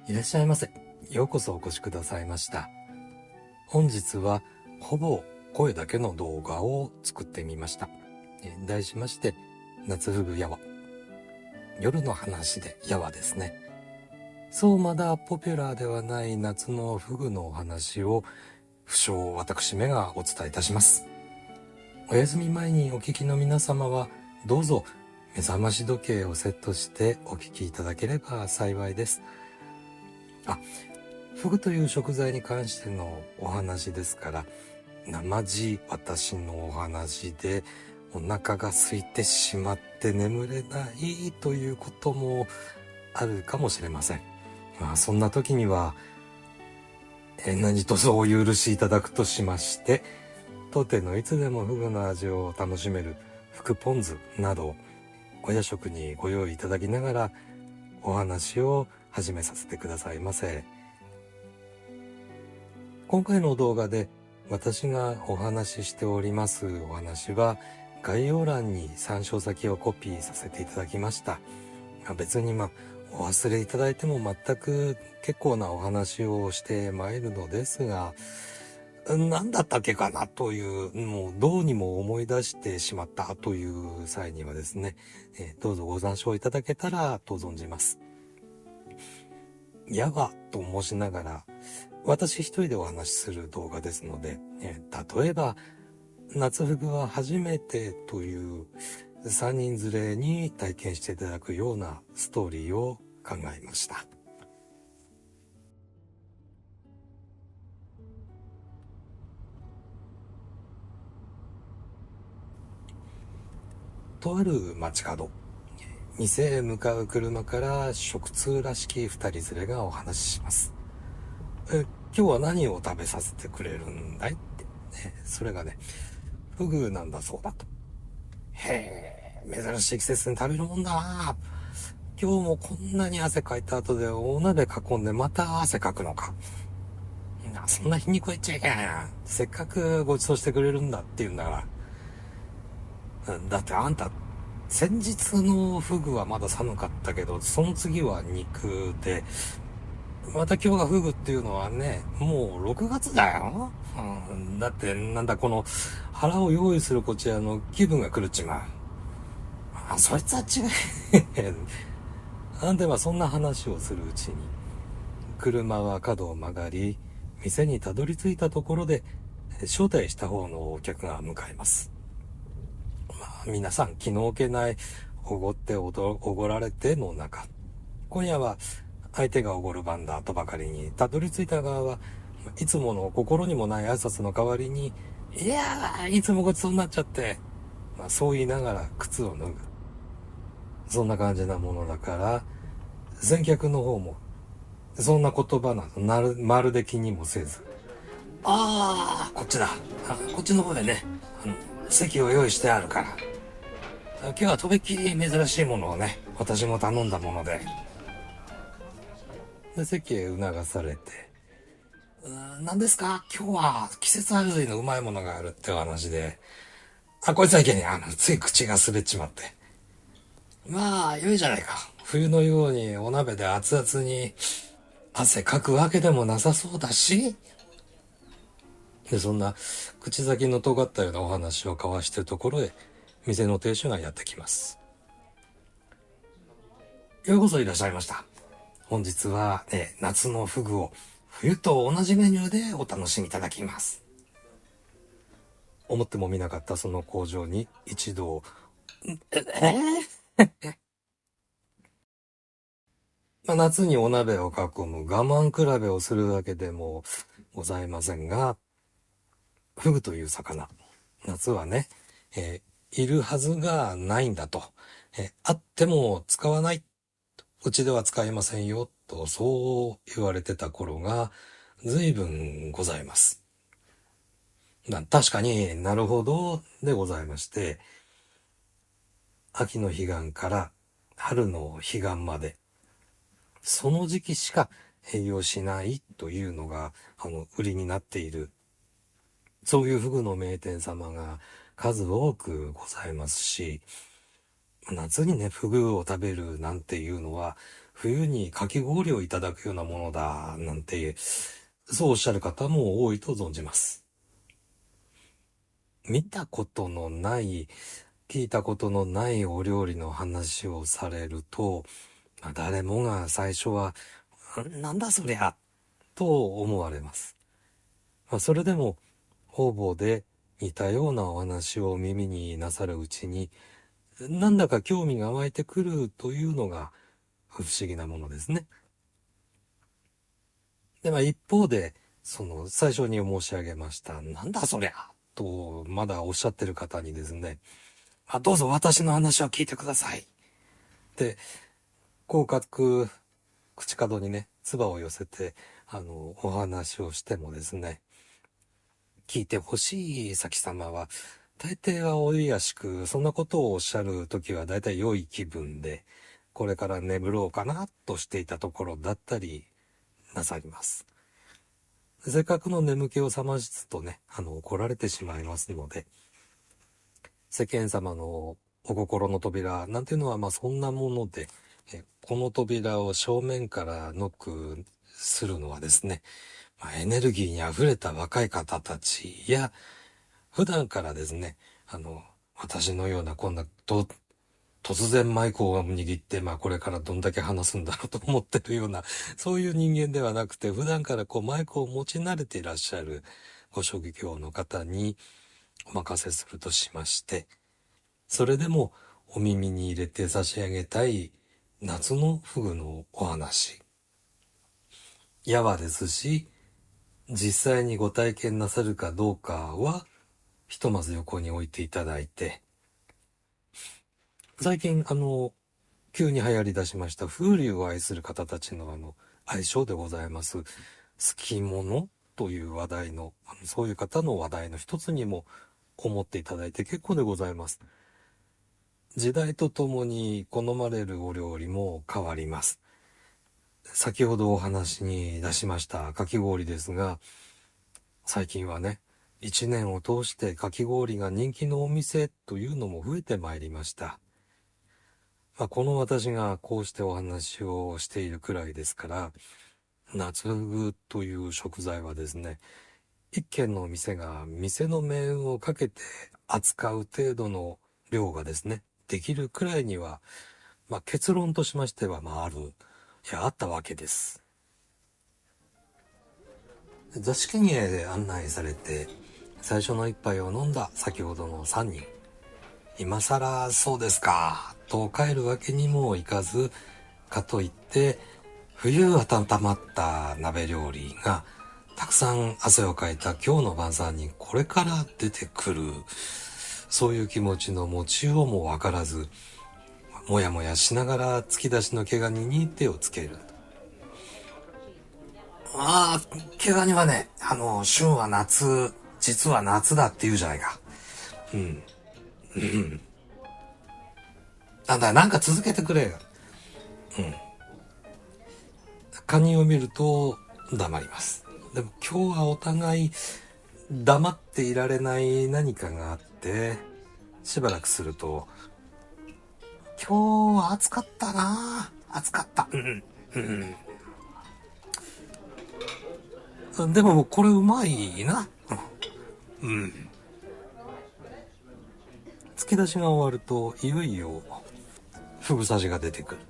いらっしゃいませ。ようこそお越しくださいました。本日はほぼ声だけの動画を作ってみました。題しまして、夏フグやわ。夜の話でやわですね。そうまだポピュラーではない夏のフグのお話を不詳私めがお伝えいたします。お休み前にお聞きの皆様はどうぞ目覚まし時計をセットしてお聞きいただければ幸いです。フグという食材に関してのお話ですから、生地私のお話でお腹が空いてしまって眠れないということもあるかもしれません。そんな時には何卒お許しいただくとしまして、当店のいつでもフグの味を楽しめるフグポン酢などお夜食にご用意いただきながらお話を始めさせてくださいませ。今回の動画で私がお話ししておりますお話は概要欄に参照先をコピーさせていただきました。別にお忘れいただいても全く結構なお話をしてまいるのですが、何だったっけかなという、もうどうにも思い出してしまったという際にはですね、どうぞご参照いただけたらと存じます。やわと申しながら、私一人でお話しする動画ですので、例えば、夏フグは初めてという3人連れに体験していただくようなストーリーを考えました。とある街角、店へ向かう車から食通らしき2人連れがお話しします。今日は何を食べさせてくれるんだいって、それがね、フグなんだそうだと。へえ、珍しい季節に食べるもんだな。今日もこんなに汗かいた後でお鍋囲んでまた汗かくのか。そんな皮肉言っちゃいけないな。せっかくご馳走してくれるんだって言うんだから。だってあんた、先日のフグはまだ寒かったけど、その次は肉で、また今日がフグっていうのはね、もう6月だよ。だってなんだこの腹を用意するこちらの気分が狂っちまう。そいつは違う。でそんな話をするうちに、車は角を曲がり、店にたどり着いたところで、招待した方のお客が向かいます。皆さん気の置けないおごっておごられての中、今夜は相手がおごる番だとばかりに、たどり着いた側はいつもの心にもない挨拶の代わりに、いやー、いつもごちそうになっちゃって、そう言いながら靴を脱ぐ。そんな感じなものだから、先客の方もそんな言葉などまるで気にもせず、こっちだ。こっちの方でね、席を用意してあるから。今日はとびっきり珍しいものをね、私も頼んだもので。席へ促されて、何ですか今日は季節外れのうまいものがあるってお話で、こいつはいけねえ。つい口が滑っちまって。良いじゃないか。冬のようにお鍋で熱々に汗かくわけでもなさそうだし。で、そんな口先の尖ったようなお話を交わしているところへ、店の亭主がやってきます。ようこそいらっしゃいました。本日は、夏のフグを冬と同じメニューでお楽しみいただきます。思ってもみなかったその工場に一度、夏にお鍋を囲む我慢比べをするわけでもございませんが、フグという魚、夏はね、いるはずがないんだと、あっても使わない、うちでは使いませんよとそう言われてた頃が随分ございます。確かになるほどでございまして、秋の彼岸から春の彼岸までその時期しか営業しないというのが売りになっている、そういうフグの名店様が数多くございますし、夏にねフグを食べるなんていうのは冬にかき氷をいただくようなものだ、なんて、そうおっしゃる方も多いと存じます。見たことのない、聞いたことのないお料理の話をされると、誰もが最初は、なんだそりゃ、と思われます。それでも、方々で似たようなお話を耳になさるうちに、なんだか興味が湧いてくるというのが不思議なものですね。で、一方で、最初に申し上げました、なんだそりゃと、まだおっしゃってる方にですね、どうぞ私の話を聞いてください。で、口角、口角にね、唾を寄せて、お話をしてもですね、聞いてほしい先様は、大抵はおいやしく、そんなことをおっしゃるときは大体良い気分で、これから眠ろうかなとしていたところだったりなさります。せっかくの眠気を覚ますとね、怒られてしまいますので、世間様のお心の扉なんていうのはそんなもので、この扉を正面からノックするのはですね、エネルギーに溢れた若い方たちや、普段からですね、私のようなこんな突然マイクを握って、これからどんだけ話すんだろうと思ってるような、そういう人間ではなくて、普段からマイクを持ち慣れていらっしゃるご職業の方にお任せするとしまして、それでもお耳に入れて差し上げたい夏のフグのお話。やわですし、実際にご体験なさるかどうかは、ひとまず横に置いていただいて、最近急に流行り出しました風流を愛する方たちの愛称でございます。好き者という話題の、そういう方の話題の一つにも思っていただいて結構でございます。時代とともに好まれるお料理も変わります。先ほどお話に出しましたかき氷ですが、最近はね、一年を通してかき氷が人気のお店というのも増えてまいりました。この私がこうしてお話をしているくらいですから、夏フグという食材はですね、一軒の店が店の命運をかけて扱う程度の量がですね、できるくらいには、結論としましては、あったわけです。座敷に案内されて、最初の一杯を飲んだ先ほどの3人。今更そうですか、と帰るわけにもいかず、かといって、冬温まった鍋料理が、たくさん汗をかいた今日の晩餐にこれから出てくる、そういう気持ちの持ちようもわからず、もやもやしながら突き出しの毛ガニに手をつける。毛ガニはね、旬は夏、実は夏だって言うじゃないか。うん。うん。なんか続けてくれよ。うん。カニを見ると黙ります。でも今日はお互い黙っていられない何かがあって、しばらくすると、今日は暑かったな、暑かった。うん。うん。でもこれうまいな。うん。突き出しが終わると、いよいよ、ふぐ刺しが出てくる。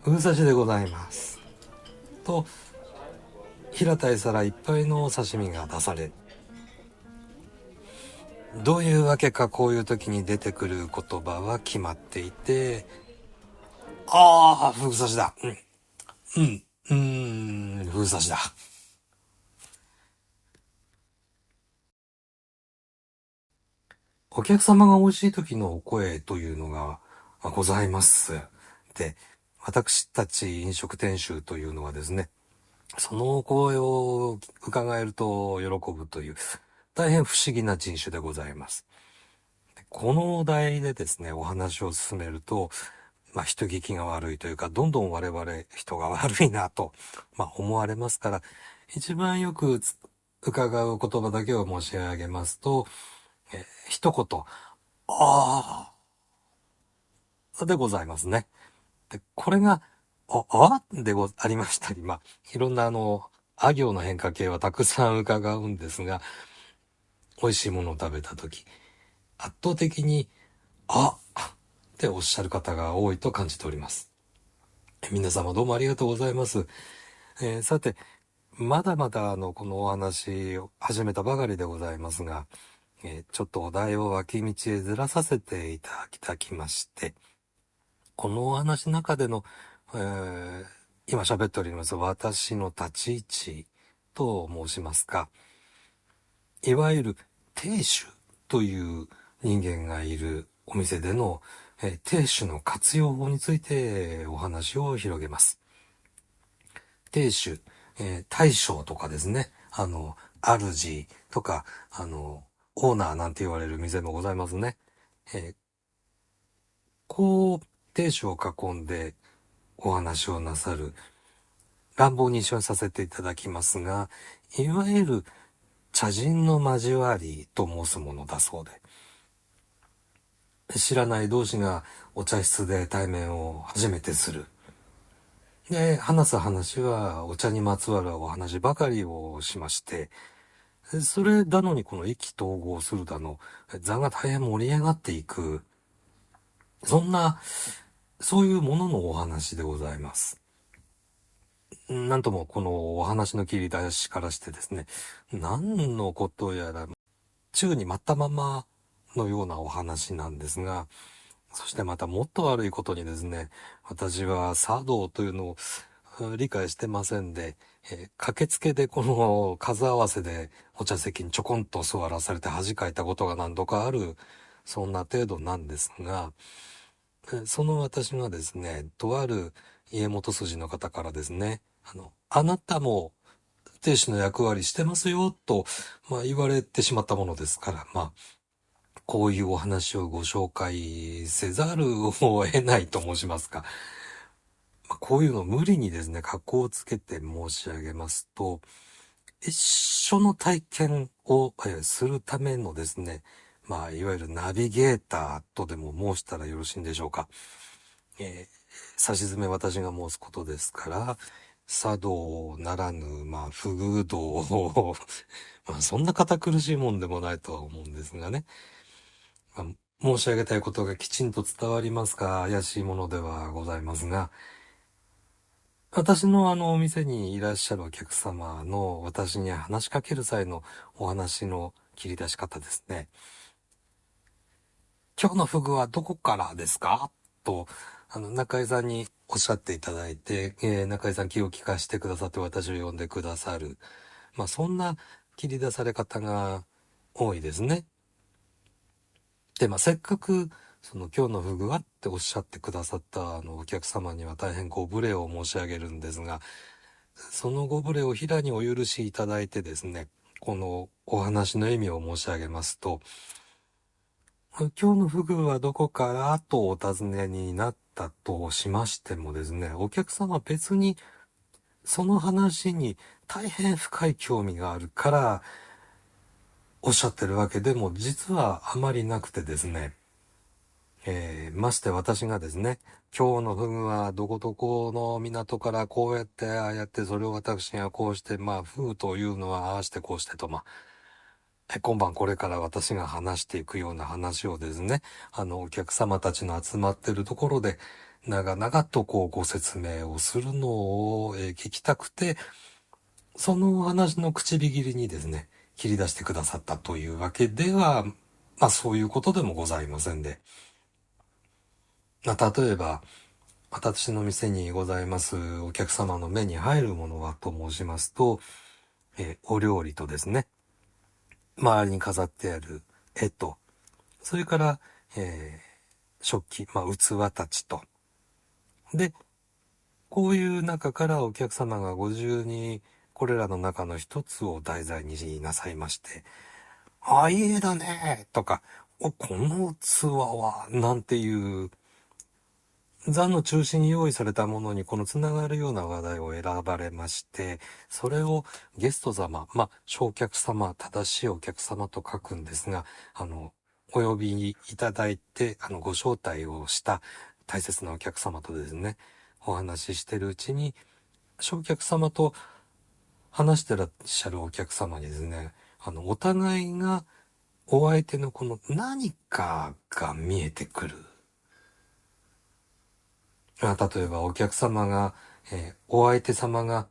ふぐ刺しでございます。と、平たい皿いっぱいの刺身が出される。どういうわけかこういう時に出てくる言葉は決まっていて、ふぐ刺しだ。ふぐ刺しだ。お客様が美味しい時のお声というのがございます。で、私たち飲食店主というのはですね、そのお声を伺えると喜ぶという、大変不思議な人種でございます。このお題でですね、お話を進めると、人聞きが悪いというか、どんどん我々人が悪いなと、思われますから、一番よく伺う言葉だけを申し上げますと、一言、ああ、でございますね。で、これがありましたり、いろんなあ行の変化系はたくさん伺うんですが、美味しいものを食べたとき、圧倒的に、あっておっしゃる方が多いと感じております。皆様どうもありがとうございます。さて、まだまだこのお話を始めたばかりでございますが、ちょっとお題を脇道へずらさせていただきまして、このお話の中での、今喋っております私の立ち位置と申しますか、いわゆる亭主という人間がいるお店での、亭主の活用法についてお話を広げます。亭主、大将とかですね、主とか、オーナーなんて言われる店もございますね。こう、亭主を囲んでお話をなさる乱暴に一緒にさせていただきますが、いわゆる茶人の交わりと申すものだそうで、知らない同士がお茶室で対面を初めてする。で、話す話はお茶にまつわるお話ばかりをしまして、それだのにこの意気投合するだの、座が大変盛り上がっていく、そういうもののお話でございます。なんともこのお話の切り出しからしてですね、何のことやら宙に舞ったままのようなお話なんですが、そしてまたもっと悪いことにですね、私は茶道というのを理解してませんで、駆けつけでこの数合わせでお茶席にちょこんと座らされて恥かいたことが何度かある、そんな程度なんですが、その私がですね、とある家元筋の方からですね、あなたも亭主の役割してますよ、と、言われてしまったものですから、こういうお話をご紹介せざるを得ないと申しますか。こういうのを無理にですね、格好をつけて申し上げますと、一緒の体験をするためのですね、いわゆるナビゲーターとでも申したらよろしいんでしょうか。差し詰め私が申すことですから、茶道ならぬ、不遇道をそんな堅苦しいもんでもないとは思うんですがね。申し上げたいことがきちんと伝わりますか怪しいものではございますが、私のお店にいらっしゃるお客様の私に話しかける際のお話の切り出し方ですね。今日のフグはどこからですかと、中井さんにおっしゃっていただいて、中井さん気を利かしてくださって私を呼んでくださる。そんな切り出され方が多いですね。で、せっかく、今日のフグはっておっしゃってくださったお客様には大変ご無礼を申し上げるんですが、そのご無礼を平にお許しいただいてですね、このお話の意味を申し上げますと、今日のフグはどこからとお尋ねになったとしましてもですね、お客様は別にその話に大変深い興味があるからおっしゃってるわけでも実はあまりなくてですね、まして私がですね、今日のフグはどこどこの港からこうやってああやってそれを私がこうしてフグというのはああしてこうしてと今晩これから私が話していくような話をですね、お客様たちの集まってるところで、長々とご説明をするのを、聞きたくて、そのお話の口火切りにですね、切り出してくださったというわけでは、そういうことでもございませんで。例えば、私の店にございますお客様の目に入るものはと申しますと、お料理とですね、周りに飾ってある絵と、それから、食器、器たちと。で、こういう中からお客様がご自由にこれらの中の一つを題材になさいまして、いい絵だねとか、この器は、なんていう座の中心に用意されたものにこのつながるような話題を選ばれまして、それをゲスト様、正客様、正しいお客様と書くんですが、お呼びいただいて、ご招待をした大切なお客様とですね、お話ししてるうちに、お客様と話してらっしゃるお客様にですね、お互いがお相手のこの何かが見えてくる。例えばお客様が、お相手様が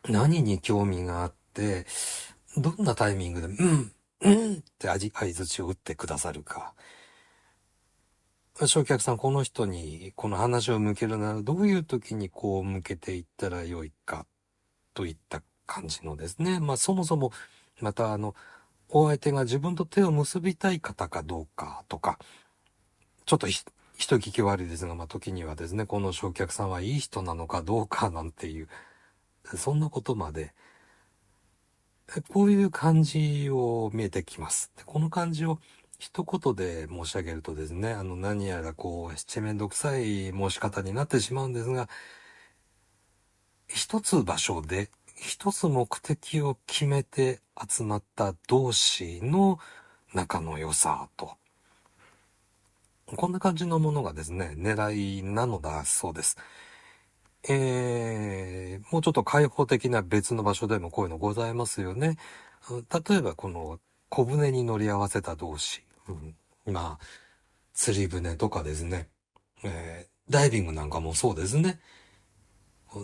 何に興味があって、どんなタイミングで、って相槌を打ってくださるか。お客さん、この人にこの話を向けるなら、どういう時にこう向けていったらよいか、といった感じのですね。そもそも、またお相手が自分と手を結びたい方かどうかとか、ちょっと人聞き悪いですが、時にはですね、このお客さんはいい人なのかどうかなんていう、そんなことまで、こういう感じを見えてきます。でこの感じを一言で申し上げるとですね、何やら七面倒くさい申し方になってしまうんですが、一つ場所で、一つ目的を決めて集まった同士の仲の良さと、こんな感じのものがですね、狙いなのだそうです。もうちょっと開放的な別の場所でもこういうのございますよね。例えばこの小舟に乗り合わせた同士、釣り船とかですね、ダイビングなんかもそうですね。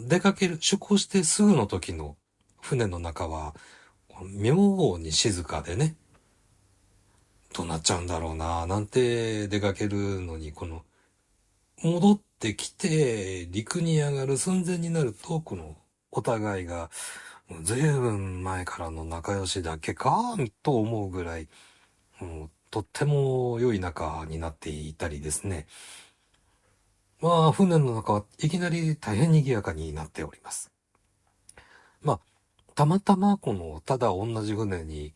出かける、出港してすぐの時の船の中は、妙に静かでね、どうなっちゃうんだろうな、なんて出かけるのに、戻ってきて、陸に上がる寸前になると、お互いが、ずいぶん前からの仲良しだけか、と思うぐらい、とっても良い仲になっていたりですね。船の中はいきなり大変賑やかになっております。たまたまただ同じ船に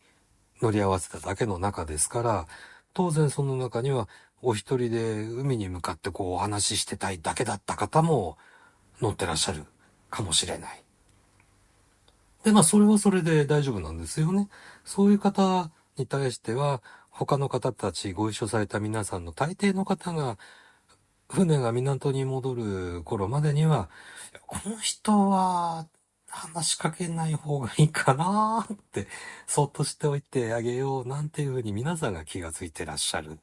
乗り合わせただけの中ですから、当然その中にはお一人で海に向かってお話ししてたいだけだった方も乗ってらっしゃるかもしれない。で、それはそれで大丈夫なんですよね。そういう方に対しては、他の方たちご一緒された皆さんの大抵の方が、船が港に戻る頃までには、この人は話しかけない方がいいかなーって、そっとしておいてあげようなんていうふうに皆さんが気がついてらっしゃる。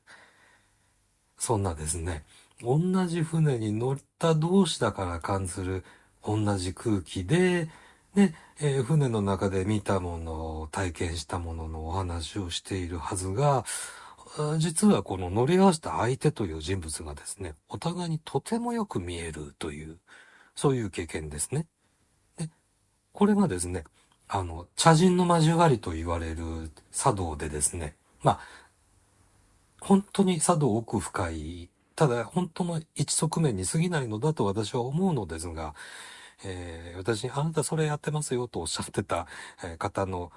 そんなですね、同じ船に乗った同士だから感じる同じ空気で、船の中で見たもの、体験したもののお話をしているはずが、実はこの乗り合わせた相手という人物がですね、お互いにとてもよく見えるという、そういう経験ですね。で、これがですね、茶人の交わりと言われる茶道でですね、本当に茶道奥深い、ただ本当の一側面に過ぎないのだと私は思うのですが、私にあなたそれやってますよとおっしゃってた、方の、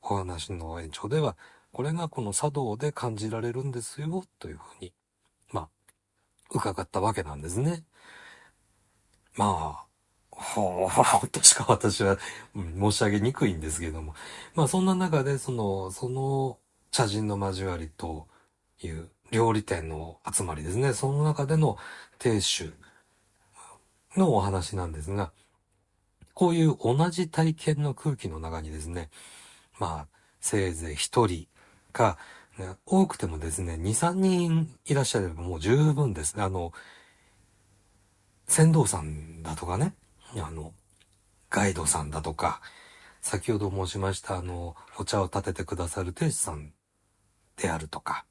お話の延長では、これがこの茶道で感じられるんですよというふうに、伺ったわけなんですね。ほうとしか私は、申し上げにくいんですけども。そんな中で、その茶人の交わりという料理店の集まりですね。その中での亭主のお話なんですが、こういう同じ体験の空気の中にですね、せいぜい一人か、ね多くてもですね、2、3人いらっしゃればもう十分ですね。船頭さんだとかね、ガイドさんだとか、先ほど申しましたお茶を立ててくださる亭主さんであるとか、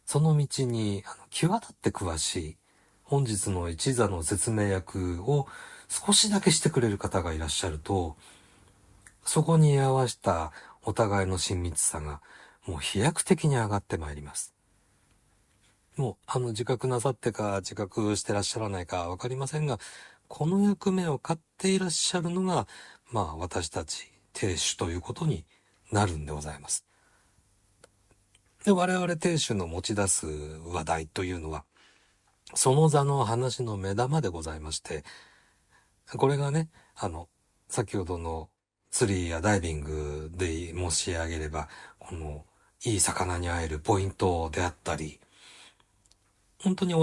その道に際立って詳しい本日の一座の説明役を少しだけしてくれる方がいらっしゃると、そこに合わせたお互いの親密さがもう飛躍的に上がってまいります。もう自覚なさってか自覚してらっしゃらないかわかりませんが、この役目を買っていらっしゃるのが、私たち亭主ということになるんでございます。で、我々亭主の持ち出す話題というのは、その座の話の目玉でございまして、これがね、先ほどの釣りやダイビングで申し上げれば、いい魚に会えるポイントであったり、本当に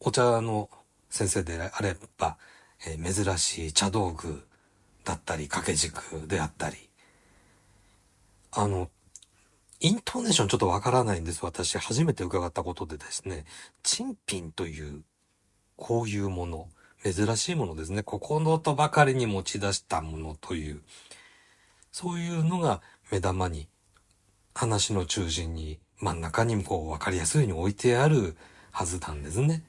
お茶の先生であれば、珍しい茶道具だったり、掛け軸であったり、あの、イントネーションちょっとわからないんです。私、初めて伺ったことでですね、珍品という、こういうもの、珍しいものですね。ここのとばかりに持ち出したものという、そういうのが目玉に、話の中心に、真ん中にこう、わかりやすいように置いてあるはずなんですね。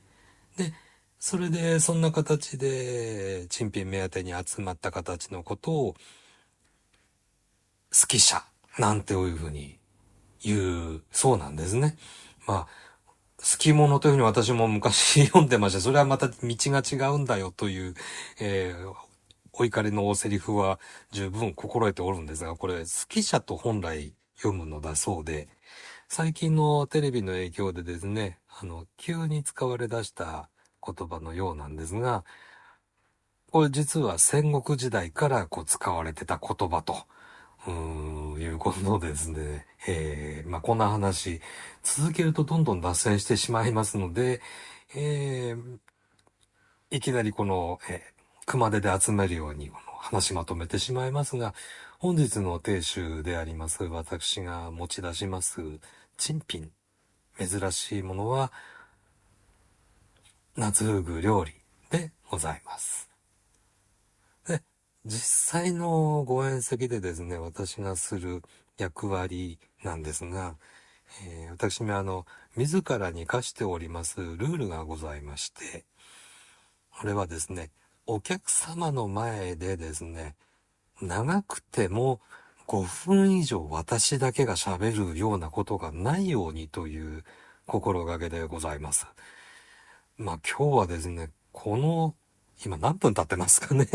で、それで、そんな形で、珍品目当てに集まった形のことを、好き者、なんていうふうに言う、そうなんですね。まあ、好き者というふうに私も昔読んでました。それはまた道が違うんだよという、お怒りのおセリフは十分心得ておるんですが、これ、好き者と本来読むのだそうで、最近のテレビの影響でですね、急に使われ出した言葉のようなんですが、これ実は戦国時代からこう使われてた言葉と、いうことですね。まあ、こんな話、続けるとどんどん脱線してしまいますので、えーいきなりこの、熊手で集めるようにこの話まとめてしまいますが、本日の亭主であります、私が持ち出します、珍品、珍しいものは、夏フグ料理でございます。で、実際のご縁席でですね、私がする役割なんですが、私も自らに課しておりますルールがございまして、これはですね、お客様の前でですね、長くても5分以上私だけが喋るようなことがないようにという心がけでございます。まあ今日はですね、今何分経ってますかね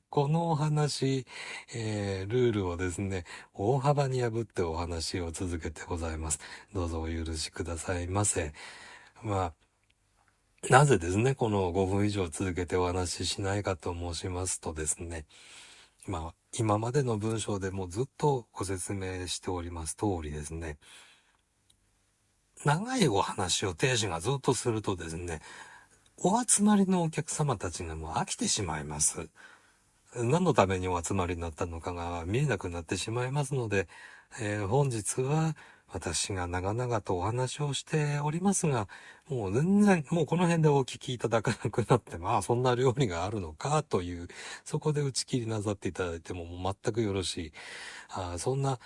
このお話、ルールをですね、大幅に破ってお話を続けてございます。どうぞお許しくださいませ。まあ、なぜですね、この5分以上続けてお話ししないかと申しますとですね、まあ、今までの文章でもずっとご説明しております通りですね、長いお話を亭主がずっとするとですね、お集まりのお客様たちがもう飽きてしまいます。何のためにお集まりになったのかが見えなくなってしまいますので、本日は私が長々とお話をしておりますが、もう全然、もうこの辺でお聞きいただかなくなって、まあそんな料理があるのかという、そこで打ち切りなさっていただいてももう全くよろしい。そんな、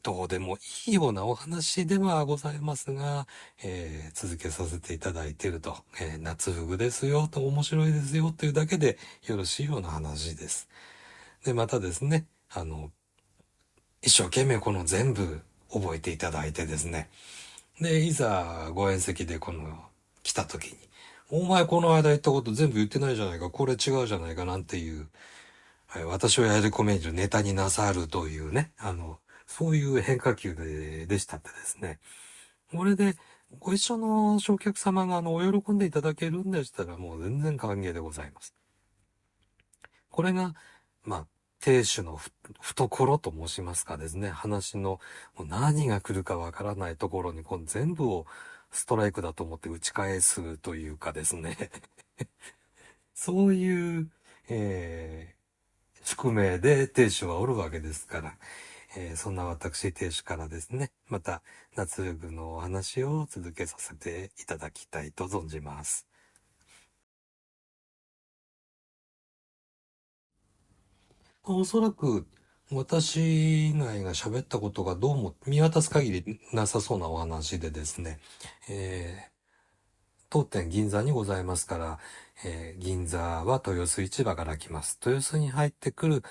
どうでもいいようなお話ではございますが、続けさせていただいていると、夏フグですよと面白いですよというだけでよろしいような話です。で、またですね、一生懸命この全部覚えていただいてですね、で、いざご縁席で来た時に、お前この間言ったこと全部言ってないじゃないか、これ違うじゃないかなんていう、私をやり込めるネタになさるというね、そういう変化球でしたってですね。これで、ご一緒の焼客様がお喜んでいただけるんでしたらもう全然歓迎でございます。これが、まあ、亭主の懐と申しますかですね、話のもう何が来るかわからないところに全部をストライクだと思って打ち返すというかですね、そういう、宿命で亭主はおるわけですから、そんな私亭主からですね、また夏フグのお話を続けさせていただきたいと存じます。おそらく私以外が喋ったことがどうも見渡す限りなさそうなお話でですね、当店銀座にございますから、銀座は豊洲市場から来ます。豊洲に入ってくる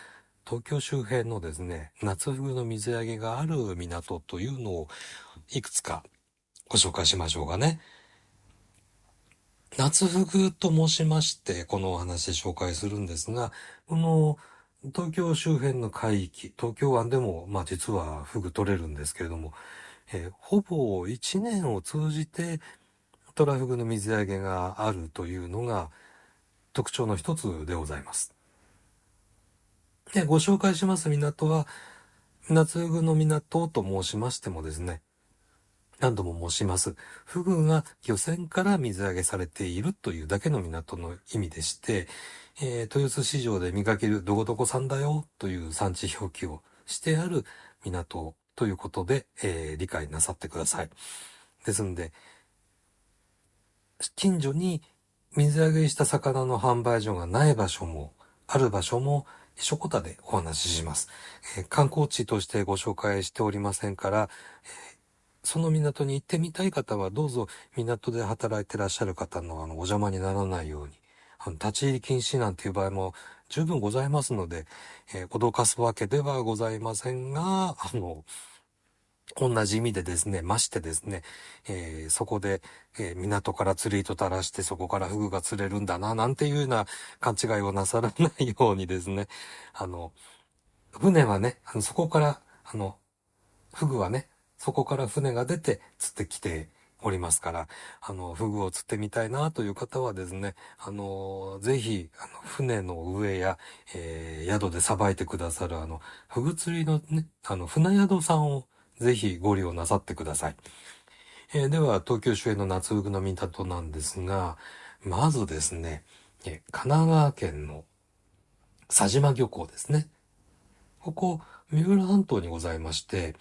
東京周辺のですね、夏フグの水揚げがある港というのをいくつかご紹介しましょうかね。夏フグと申しまして、このお話紹介するんですが、東京周辺の海域、東京湾でも、まあ実はフグ取れるんですけれども、ほぼ1年を通じてトラフグの水揚げがあるというのが特徴の一つでございます。で、ご紹介します港は、夏フグの港と申しましてもですね、何度も申します。フグが漁船から水揚げされているというだけの港の意味でして、豊洲市場で見かけるどこどこ産だよという産地表記をしてある港ということで、理解なさってください。ですので、近所に水揚げした魚の販売所がない場所も、ある場所も、一緒こたでお話しします。観光地としてご紹介しておりませんから、その港に行ってみたい方はどうぞ港で働いてらっしゃる方のお邪魔にならないように、立ち入り禁止なんていう場合も十分ございますので、脅かすわけではございませんが、同じ意味でですね、ましてですね、そこで、港から釣り糸垂らしてそこからフグが釣れるんだな、なんていうような勘違いをなさらないようにですね、船はね、そこから、フグはね、そこから船が出て釣ってきておりますから、フグを釣ってみたいなという方はですね、ぜひ、船の上や、宿でさばいてくださる、フグ釣りのね、船宿さんをぜひご利用なさってください。では、東京周辺の夏フグの港なんですが、まずですね、神奈川県の佐島漁港ですね。ここ、三浦半島にございまして、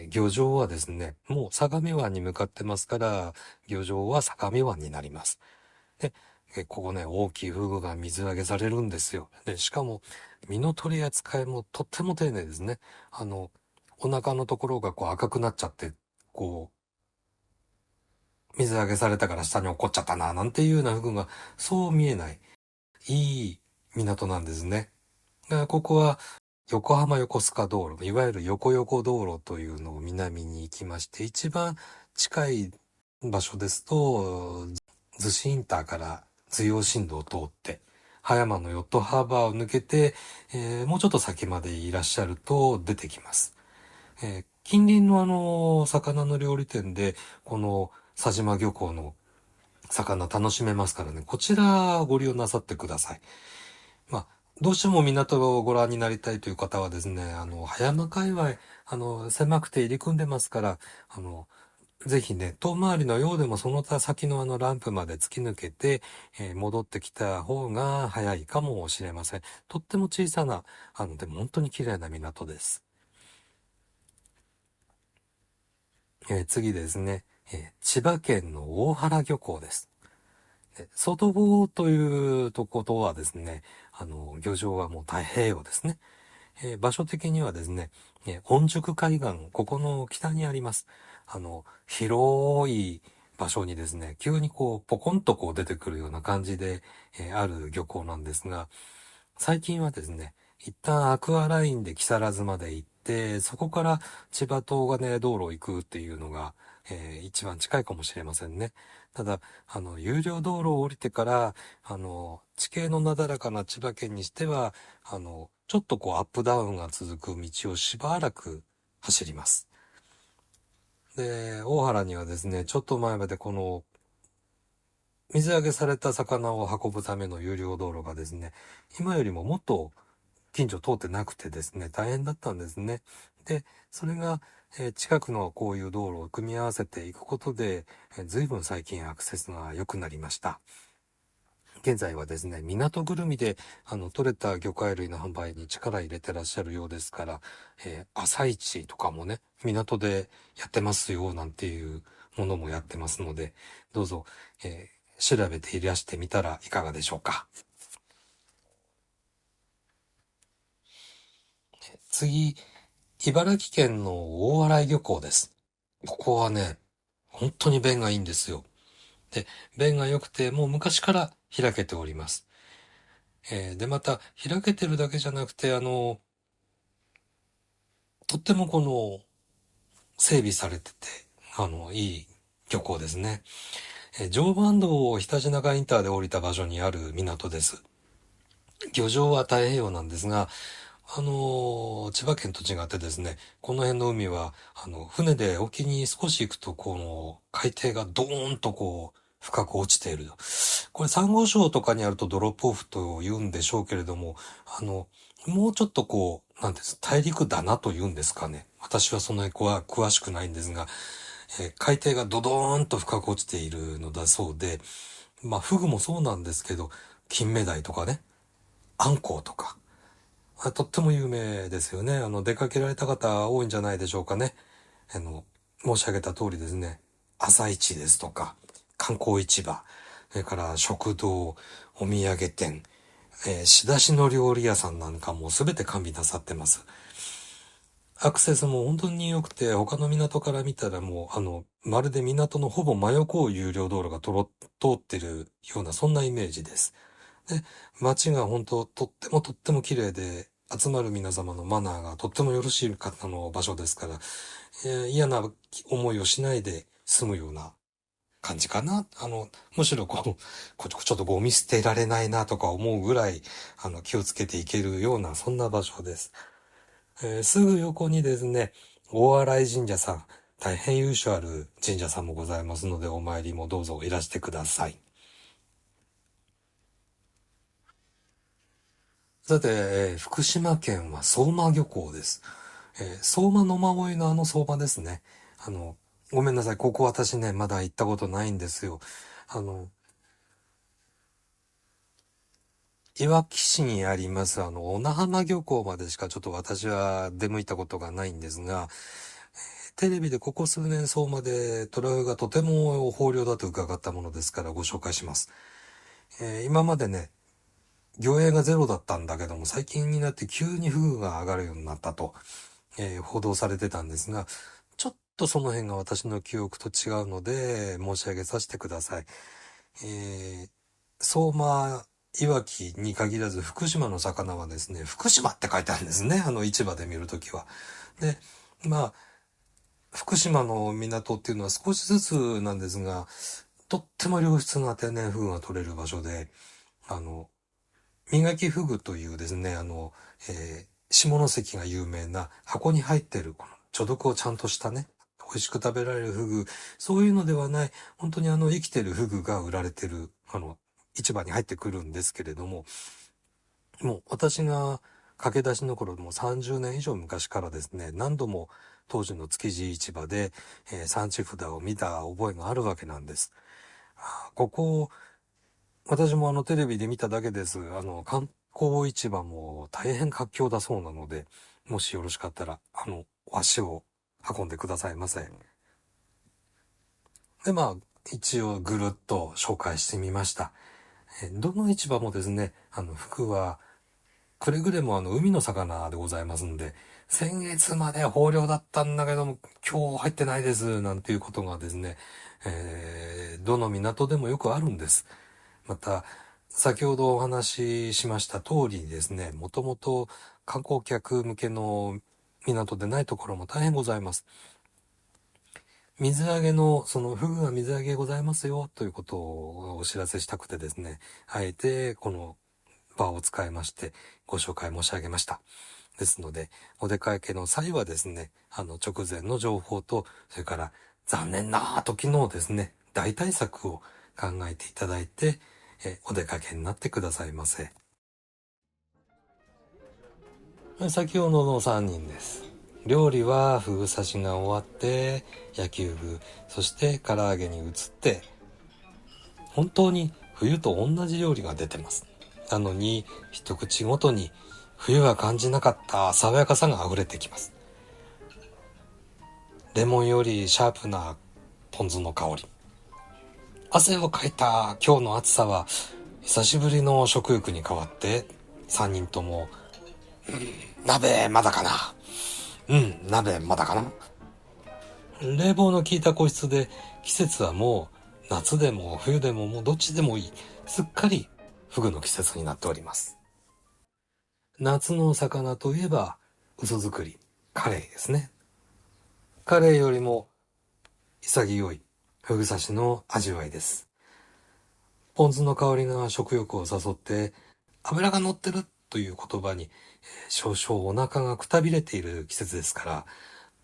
漁場はですね、もう相模湾に向かってますから、漁場は相模湾になります。で、ここね、大きいフグが水揚げされるんですよ。で、しかも、身の取り扱いもとっても丁寧ですね。お腹のところがこう赤くなっちゃって、こう、水揚げされたから下に落っこっちゃったな、なんていうようなフグが、そう見えない、いい港なんですね。ここは、横浜横須賀道路、いわゆる横横道路というのを南に行きまして、一番近い場所ですと、逗子インターから頭陽新道を通って、葉山のヨットハーバーを抜けて、もうちょっと先までいらっしゃると出てきます。近隣の魚の料理店で、この佐島漁港の魚楽しめますからね、こちらご利用なさってください。まあ、どうしても港をご覧になりたいという方はですね、葉山界隈、狭くて入り組んでますから、ぜひね、遠回りのようでもその他先のランプまで突き抜けて、戻ってきた方が早いかもしれません。とっても小さな、でも本当に綺麗な港です。次ですね、千葉県の大原漁港です。外房というとことはですね、漁場はもう太平洋ですね。場所的にはですね、御宿海岸、ここの北にあります。広い場所にですね、急にこう、ポコンとこう出てくるような感じで、ある漁港なんですが、最近はですね、一旦アクアラインで木更津まで行って、そこから千葉東金道路行くっていうのが、一番近いかもしれませんね。ただ、有料道路を降りてから、地形のなだらかな千葉県にしては、ちょっとこうアップダウンが続く道をしばらく走ります。で、大原にはですね、ちょっと前までこの水揚げされた魚を運ぶための有料道路がですね、今よりももっと近所通ってなくてですね、大変だったんですね。で、それが、近くのこういう道路を組み合わせていくことで、随分最近アクセスが良くなりました。現在はですね、港ぐるみで、取れた魚介類の販売に力入れてらっしゃるようですから、朝市とかもね、港でやってますよ、なんていうものもやってますので、どうぞ、調べていらしてみたらいかがでしょうか。次、茨城県の大洗漁港です。ここはね、本当に便がいいんですよ。で、便が良くて、もう昔から開けております。で、また、開けてるだけじゃなくて、とっても整備されてて、いい漁港ですね。常磐道を日立中インターで降りた場所にある港です。漁場は太平洋なんですが、千葉県と違ってですね、この辺の海は、船で沖に少し行くと、海底がドーンと深く落ちている。これ、珊瑚礁とかにあるとドロップオフと言うんでしょうけれども、もうちょっとなんです、大陸だなと言うんですかね。私はそんなに詳しくないんですが、海底がドドーンと深く落ちているのだそうで、まあ、フグもそうなんですけど、金目鯛とかね、アンコウとか、とっても有名ですよね。出かけられた方多いんじゃないでしょうかね。申し上げた通りですね、朝市ですとか、観光市場、それから食堂、お土産店、仕出しの料理屋さんなんかも全て完備なさってます。アクセスも本当に良くて、他の港から見たらもう、まるで港のほぼ真横を有料道路が通ってるような、そんなイメージです。で、街が本当、とっても綺麗で、集まる皆様のマナーがとってもよろしい方の場所ですから、嫌な思いをしないで済むような感じかな。むしろちょっとゴミ捨てられないなとか思うぐらい、気をつけていけるような、そんな場所です。すぐ横にですね、大洗神社さん、大変由緒ある神社さんもございますので、お参りもどうぞいらしてください。さて、福島県は相馬漁港です。相馬野馬追の相馬ですね。ごめんなさい。ここ私ね、まだ行ったことないんですよ。あの、いわき市にあります、小名浜漁港までしかちょっと私は出向いたことがないんですが、テレビでここ数年相馬でトラフグがとても豊漁だと伺ったものですからご紹介します。今までね、魚影がゼロだったんだけども、最近になって急にフグが上がるようになったと、報道されてたんですが、ちょっとその辺が私の記憶と違うので申し上げさせてください。相馬、いわきに限らず福島の魚はですね、福島って書いてあるんですね。市場で見るときは。で、まあ、福島の港っていうのは少しずつなんですが、とっても良質な天然フグが取れる場所で、あの、磨きフグというですね、下関が有名な箱に入ってる、この除毒をちゃんとしたね、美味しく食べられるフグ、そういうのではない、本当に生きてるフグが売られてる、市場に入ってくるんですけれども、もう私が駆け出しの頃、もう30年以上昔からですね、何度も当時の築地市場で、産地札を見た覚えがあるわけなんです。ここ、私もテレビで見ただけです。観光市場も大変活況だそうなので、もしよろしかったら、足を運んでくださいませ。で、まあ、一応ぐるっと紹介してみました。どの市場もですね、服は、くれぐれも海の魚でございますんで、先月まで豊漁だったんだけども、今日入ってないです、なんていうことがですね、どの港でもよくあるんです。また、先ほどお話ししました通りにですね、もともと観光客向けの港でないところも大変ございます。水揚げの、そのフグが水揚げございますよということをお知らせしたくてですね、あえてこの場を使いましてご紹介申し上げました。ですので、お出かけの際はですね、直前の情報と、それから残念な時のですね、大対策を考えていただいて、お出かけになってくださいませ。先ほどの3人です。料理はフグ刺しが終わって、焼きフグ、そして唐揚げに移って、本当に冬と同じ料理が出てます。なのに、一口ごとに冬は感じなかった爽やかさが溢れてきます。レモンよりシャープなポン酢の香り。汗をかいた今日の暑さは、久しぶりの食欲に変わって、3人とも、鍋まだかな。鍋まだかな。冷房の効いた個室で、季節はもう夏でも冬でももうどっちでもいい。すっかりフグの季節になっております。夏の魚といえば、嘘作り、カレイですね。カレイよりも潔いフグ刺しの味わいです。ポン酢の香りが食欲を誘って、脂が乗ってるという言葉に、少々お腹がくたびれている季節ですから、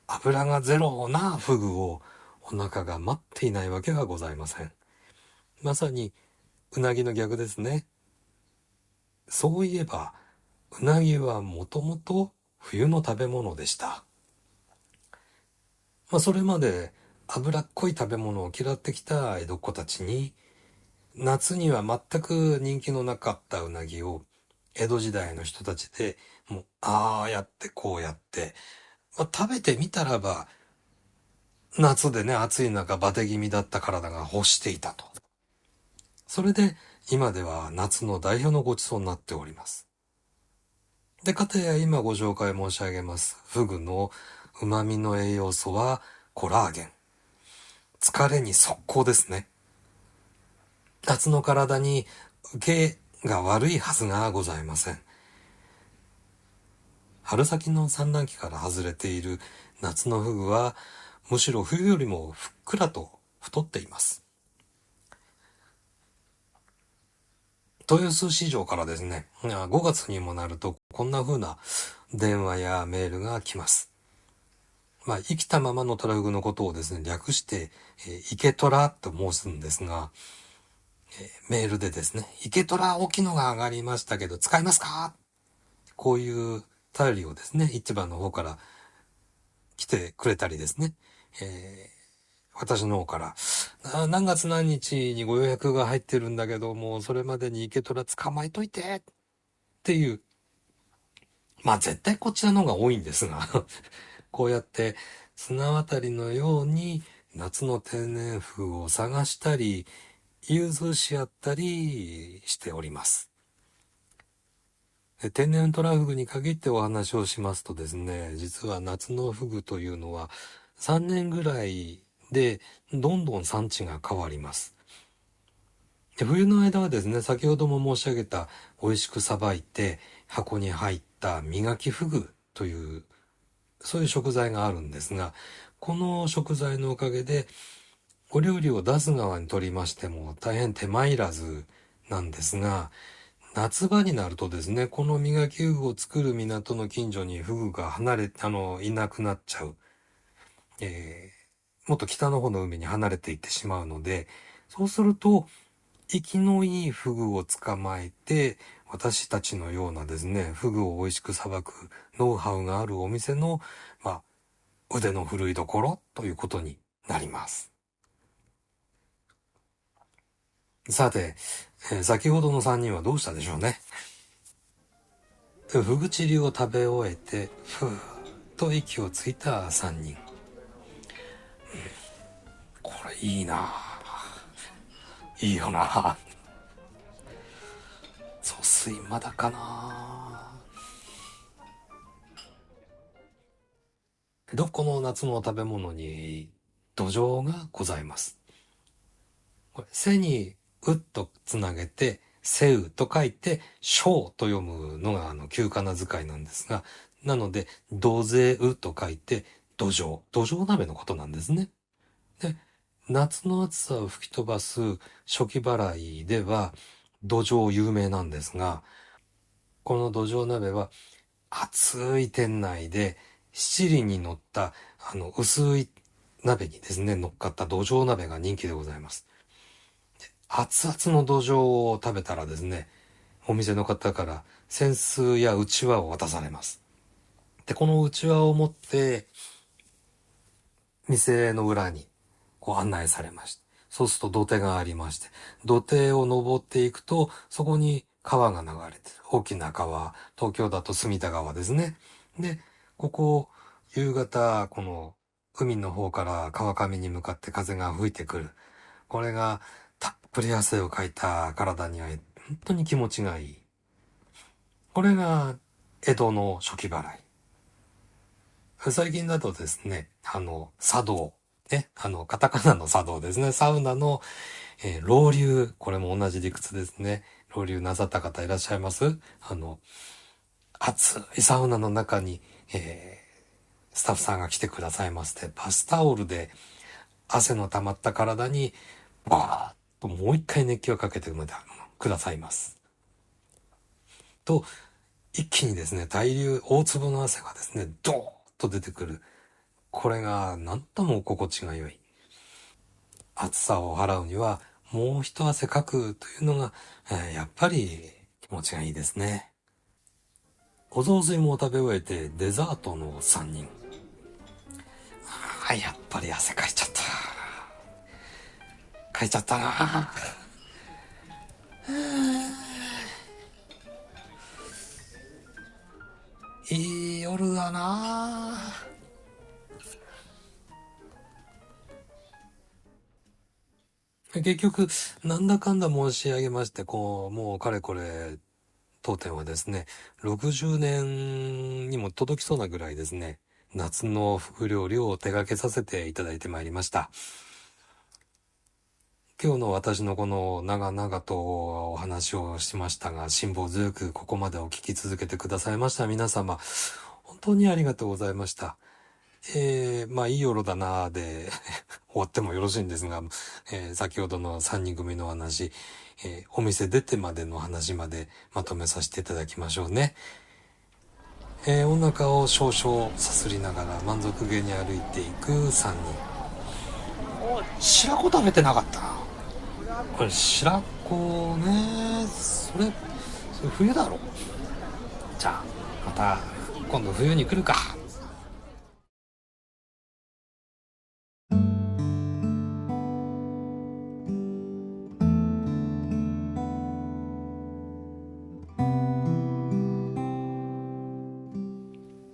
脂がゼロなフグをお腹が待っていないわけはございません。まさにうなぎの逆ですね。そういえば、うなぎはもともと冬の食べ物でした。それまで脂っこい食べ物を嫌ってきた江戸っ子たちに、夏には全く人気のなかったうなぎを、江戸時代の人たちで、もう、ああやってこうやって、食べてみたらば、夏でね、暑い中バテ気味だった体が欲していたと。それで、今では夏の代表のごちそうになっております。で、かたや今ご紹介申し上げます。フグの旨味の栄養素はコラーゲン。疲れに速効ですね。夏の体に受けが悪いはずがございません。春先の産卵期から外れている夏のフグは、むしろ冬よりもふっくらと太っています。豊洲市場からですね、5月にもなるとこんな風な電話やメールが来ます。生きたままのトラフグのことをですね、略して、イケトラと申すんですが、メールでですね、イケトラ大きいのが上がりましたけど使いますか？こういう頼りをですね、市場の方から来てくれたりですね、私の方から、何月何日にご予約が入ってるんだけども、それまでにイケトラ捕まえといてっていう、絶対こちらの方が多いんですが、こうやって綱渡りのように夏の天然フグを探したり、融通し合ったりしております。天然トラフグに限ってお話をしますとですね、実は夏のフグというのは3年ぐらいでどんどん産地が変わります。冬の間はですね、先ほども申し上げた美味しくさばいて箱に入った磨きフグというそういう食材があるんですが、この食材のおかげでお料理を出す側にとりましても大変手間いらずなんですが、夏場になるとですね、この磨きフグを作る港の近所にフグがいなくなっちゃう。もっと北の方の海に離れていってしまうので、そうすると、生きのいいフグを捕まえて、私たちのようなですね、フグを美味しくさばくノウハウがあるお店の、腕の振るいどころということになります。さて、先ほどの3人はどうしたでしょうね。フグチリを食べ終えて、ふーっと息をついた3人。これいいな。いいよな。疎水まだかな。どこの夏の食べ物に土壌がございます。これ背にうっとつなげて、せうと書いて、しょうと読むのが旧仮名遣いなんですが、なので、どぜうと書いて、土壌鍋のことなんですね。で、夏の暑さを吹き飛ばす暑気払いでは、土壌有名なんですが、この土壌鍋は、暑い店内で、七輪に乗った、薄い鍋にですね、乗っかった土壌鍋が人気でございます。熱々の土壌を食べたらですね、お店の方から扇子やうちわを渡されます。で、このうちわを持って、店の裏に案内されまして。そうすると土手がありまして、土手を登っていくと、そこに川が流れてる。大きな川、東京だと隅田川ですね。で、ここ、夕方、この海の方から川上に向かって風が吹いてくる。これがたっぷり汗をかいた体には本当に気持ちがいい。これが江戸の暑気払い。最近だとですね、茶道。ね、カタカナの茶道ですね。サウナの、ロウリュ、これも同じ理屈ですね。ロウリュなさった方いらっしゃいます？暑いサウナの中に、スタッフさんが来てくださいまして、バスタオルで汗の溜まった体に、バーッともう一回熱気をかけてくださいます。と、一気にですね、大粒の汗がですね、ドーッと出てくる。これが何とも心地が良い。暑さを払うには、もう一汗かくというのが、やっぱり気持ちがいいですね。お雑炊も食べ終えてデザートの3人。やっぱり汗かいちゃった。吐いちゃったな。いい夜だな。結局、なんだかんだ申し上げまして、もうかれこれ、当店はですね、60年にも届きそうなぐらいですね、夏の副料理を手掛けさせていただいてまいりました。今日の私のこの長々とお話をしましたが、辛抱強くここまでお聞き続けてくださいました皆様、本当にありがとうございました。いい夜だなーで終わってもよろしいんですが、先ほどの3人組の話、お店出てまでの話までまとめさせていただきましょうね。お腹を少々さすりながら満足げに歩いていく3人。白子食べてなかったな。これ白子ね、それ冬だろ。じゃあまた今度冬に来るか。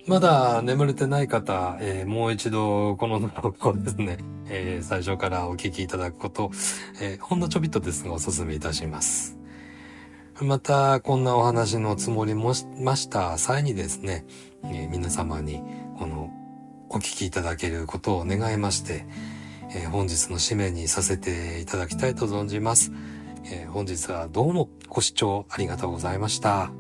まだ眠れてない方、もう一度この録音をですね、最初からお聞きいただくこと、ほんのちょびっとですがお勧めいたします。また、こんなお話のつもりもしました際にですね、皆様にお聞きいただけることを願いまして、本日の締めにさせていただきたいと存じます。本日はどうもご視聴ありがとうございました。